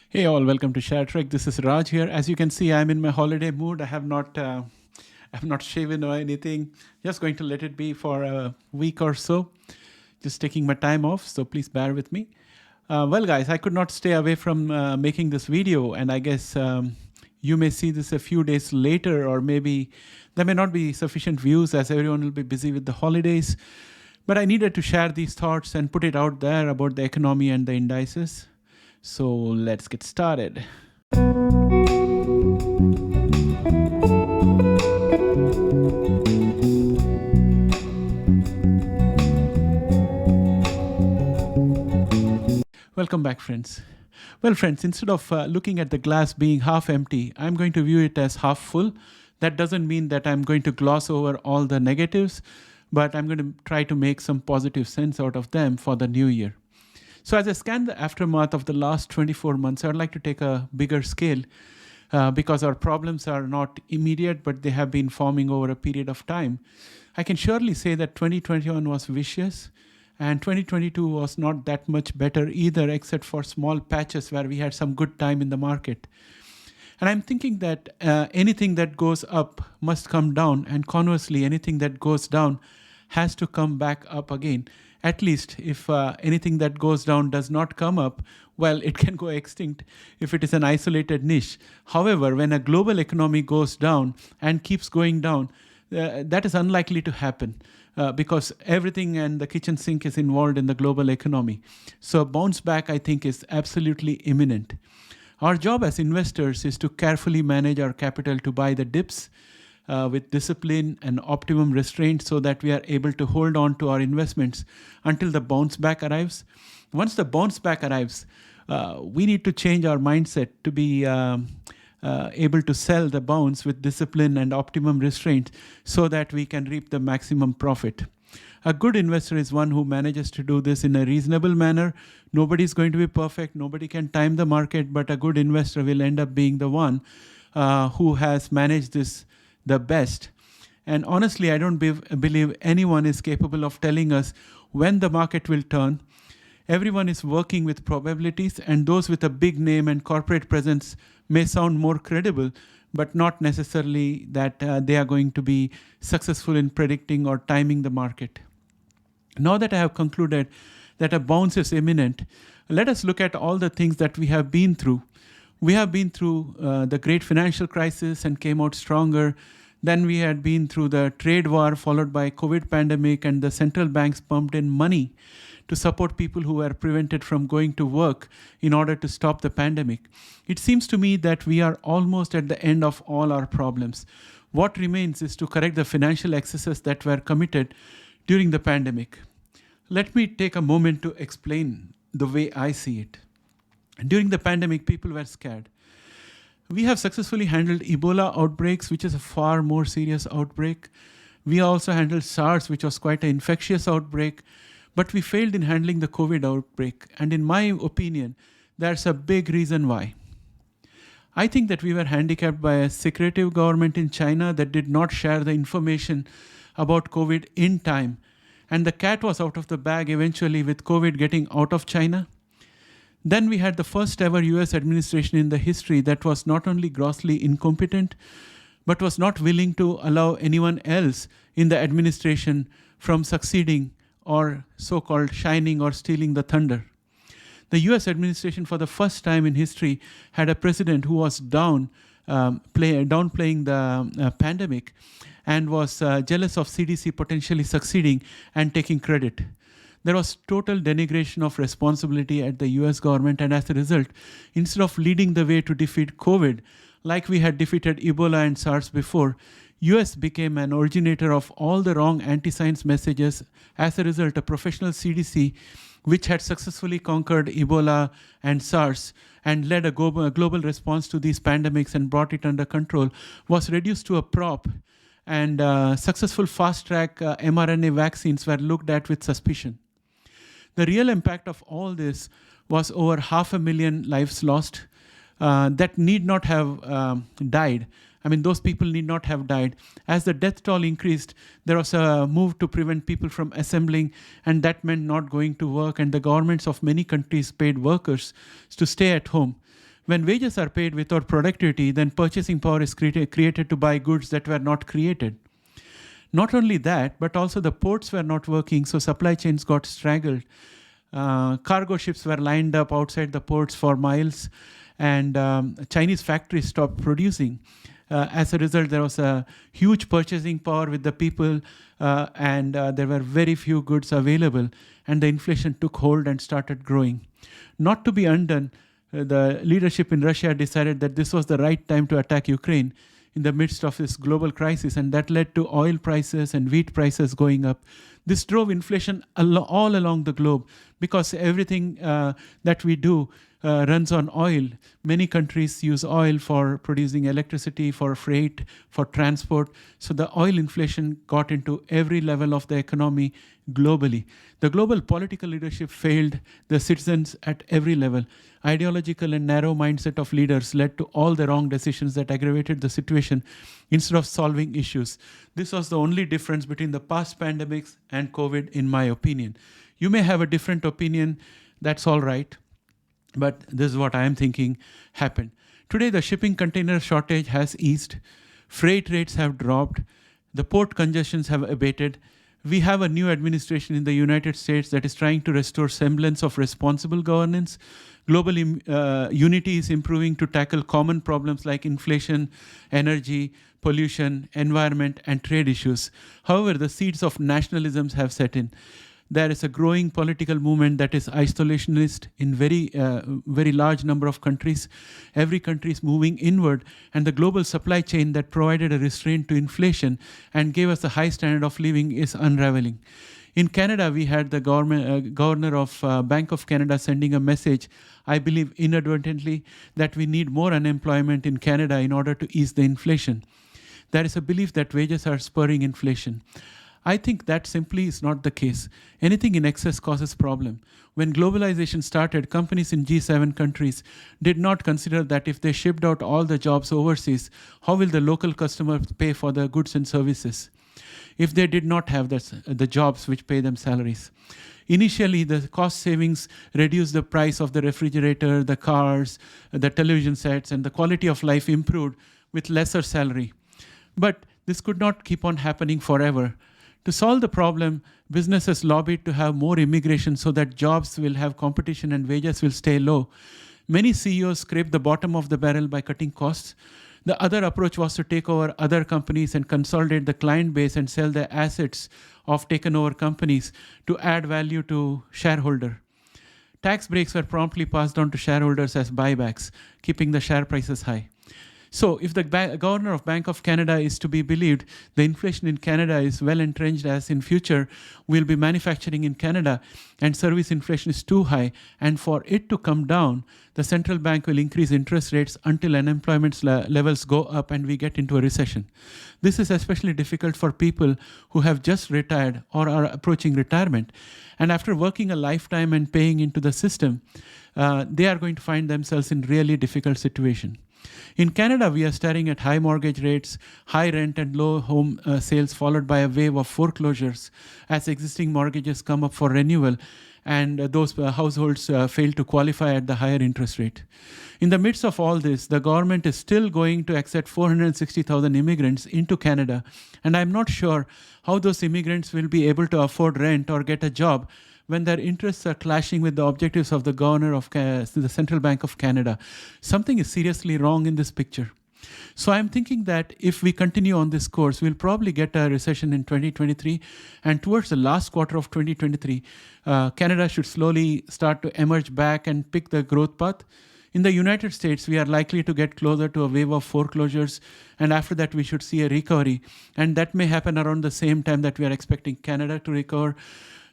Hey all, welcome to Share Trek. This is Raj here. As you can see, I'm in my holiday mood. I have not shaven or anything. Just going to let it be for a week or so. Just taking my time off, so please bear with me. Well, guys, I could not stay away from making this video, and I guess you may see this a few days later, or maybe there may not be sufficient views as everyone will be busy with the holidays. But I needed to share these thoughts and put it out there about the economy and the indices. So let's get started. Welcome back, friends. Well, friends, instead of looking at the glass being half empty, I'm going to view it as half full. That doesn't mean that I'm going to gloss over all the negatives, but I'm going to try to make some positive sense out of them for the new year. So as I scan the aftermath of the last 24 months, I'd like to take a bigger scale because our problems are not immediate, but they have been forming over a period of time. I can surely say that 2021 was vicious and 2022 was not that much better either, except for small patches where we had some good time in the market. And I'm thinking that anything that goes up must come down, and conversely, anything that goes down has to come back up again. At least if anything that goes down does not come up, well, it can go extinct if it is an isolated niche. However, when a global economy goes down and keeps going down, that is unlikely to happen because everything and the kitchen sink is involved in the global economy. So a bounce back, I think, is absolutely imminent. Our job as investors is to carefully manage our capital to buy the dips with discipline and optimum restraint so that we are able to hold on to our investments until the bounce back arrives. Once the bounce back arrives, we need to change our mindset to be able to sell the bounce with discipline and optimum restraint so that we can reap the maximum profit. A good investor is one who manages to do this in a reasonable manner. Nobody is going to be perfect. Nobody can time the market, but a good investor will end up being the one who has managed this the best. And honestly, I don't believe anyone is capable of telling us when the market will turn. Everyone is working with probabilities, and those with a big name and corporate presence may sound more credible, but not necessarily that they are going to be successful in predicting or timing the market. Now that I have concluded that a bounce is imminent, let us look at all the things that we have been through. We have been through the great financial crisis and came out stronger. Then we had been through the trade war followed by COVID pandemic, and the central banks pumped in money to support people who were prevented from going to work in order to stop the pandemic. It seems to me that we are almost at the end of all our problems. What remains is to correct the financial excesses that were committed during the pandemic. Let me take a moment to explain the way I see it. During the pandemic, people were scared. We have successfully handled Ebola outbreaks, which is a far more serious outbreak. We also handled SARS, which was quite an infectious outbreak, but we failed in handling the COVID outbreak. And in my opinion, there's a big reason why. I think that we were handicapped by a secretive government in China that did not share the information about COVID in time. And the cat was out of the bag eventually with COVID getting out of China. Then we had the first ever US administration in the history that was not only grossly incompetent, but was not willing to allow anyone else in the administration from succeeding or so-called shining or stealing the thunder. The US administration for the first time in history had a president who was downplaying the pandemic and was jealous of CDC potentially succeeding and taking credit. There was total denigration of responsibility at the US government, and as a result, instead of leading the way to defeat COVID, like we had defeated Ebola and SARS before, US became an originator of all the wrong anti-science messages. As a result, a professional CDC, which had successfully conquered Ebola and SARS and led a global response to these pandemics and brought it under control, was reduced to a prop, and successful fast-track mRNA vaccines were looked at with suspicion. The real impact of all this was over 500,000 lives lost that need not have died. I mean, those people need not have died. As the death toll increased, there was a move to prevent people from assembling, and that meant not going to work, and the governments of many countries paid workers to stay at home. When wages are paid without productivity, then purchasing power is created to buy goods that were not created. Not only that, but also the ports were not working, so supply chains got straggled. Cargo ships were lined up outside the ports for miles, and Chinese factories stopped producing. As a result, there was a huge purchasing power with the people, and there were very few goods available, and the inflation took hold and started growing. Not to be undone, the leadership in Russia decided that this was the right time to attack Ukraine in the midst of this global crisis, and that led to oil prices and wheat prices going up. This drove inflation all along the globe, because everything that we do runs on oil. Many countries use oil for producing electricity, for freight, for transport. So the oil inflation got into every level of the economy globally. The global political leadership failed the citizens at every level. Ideological and narrow mindset of leaders led to all the wrong decisions that aggravated the situation instead of solving issues. This was the only difference between the past pandemics and COVID, in my opinion. You may have a different opinion, that's all right, but this is what I am thinking happened. Today, the shipping container shortage has eased, freight rates have dropped, the port congestions have abated. We have a new administration in the United States that is trying to restore semblance of responsible governance. Global unity is improving to tackle common problems like inflation, energy, pollution, environment, and trade issues. However, the seeds of nationalisms have set in. There is a growing political movement that is isolationist in very large number of countries. Every country is moving inward, and the global supply chain that provided a restraint to inflation and gave us a high standard of living is unraveling. In Canada, we had the governor of Bank of Canada sending a message, I believe inadvertently, that we need more unemployment in Canada in order to ease the inflation. There is a belief that wages are spurring inflation. I think that simply is not the case. Anything in excess causes problem. When globalization started, companies in G7 countries did not consider that if they shipped out all the jobs overseas, how will the local customers pay for the goods and services if they did not have the jobs which pay them salaries? Initially, the cost savings reduced the price of the refrigerator, the cars, the television sets, and the quality of life improved with lesser salary. But this could not keep on happening forever. To solve the problem, businesses lobbied to have more immigration so that jobs will have competition and wages will stay low. Many CEOs scraped the bottom of the barrel by cutting costs. The other approach was to take over other companies and consolidate the client base and sell the assets of taken over companies to add value to shareholder. Tax breaks were promptly passed on to shareholders as buybacks, keeping the share prices high. So if the governor of Bank of Canada is to be believed, the inflation in Canada is well entrenched, as in future we'll be manufacturing in Canada and service inflation is too high. And for it to come down, the central bank will increase interest rates until unemployment levels go up and we get into a recession. This is especially difficult for people who have just retired or are approaching retirement. And after working a lifetime and paying into the system, they are going to find themselves in really difficult situation. In Canada, we are staring at high mortgage rates, high rent and low home sales, followed by a wave of foreclosures as existing mortgages come up for renewal and those households fail to qualify at the higher interest rate. In the midst of all this, the government is still going to accept 460,000 immigrants into Canada, and I'm not sure how those immigrants will be able to afford rent or get a job when their interests are clashing with the objectives of the governor of the Central Bank of Canada. Something is seriously wrong in this picture. So I'm thinking that if we continue on this course, we'll probably get a recession in 2023. And towards the last quarter of 2023, Canada should slowly start to emerge back and pick the growth path. In the United States, we are likely to get closer to a wave of foreclosures. And after that, we should see a recovery. And that may happen around the same time that we are expecting Canada to recover.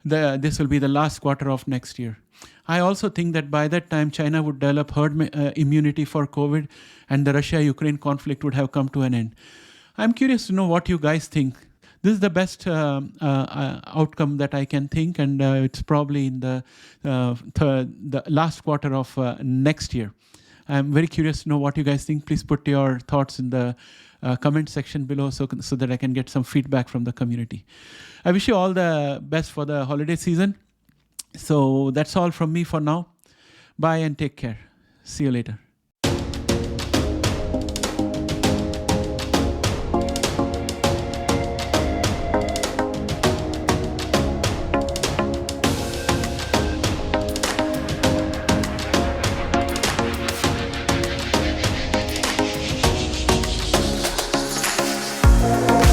This will be the last quarter of next year. I also think that by that time, China would develop herd immunity for COVID and the Russia-Ukraine conflict would have come to an end. I'm curious to know what you guys think. This is the best outcome that I can think, and it's probably in the last quarter of next year. I'm very curious to know what you guys think. Please put your thoughts in the comment section below so that I can get some feedback from the community. I wish you all the best for the holiday season. So that's all from me for now. Bye and take care. See you later.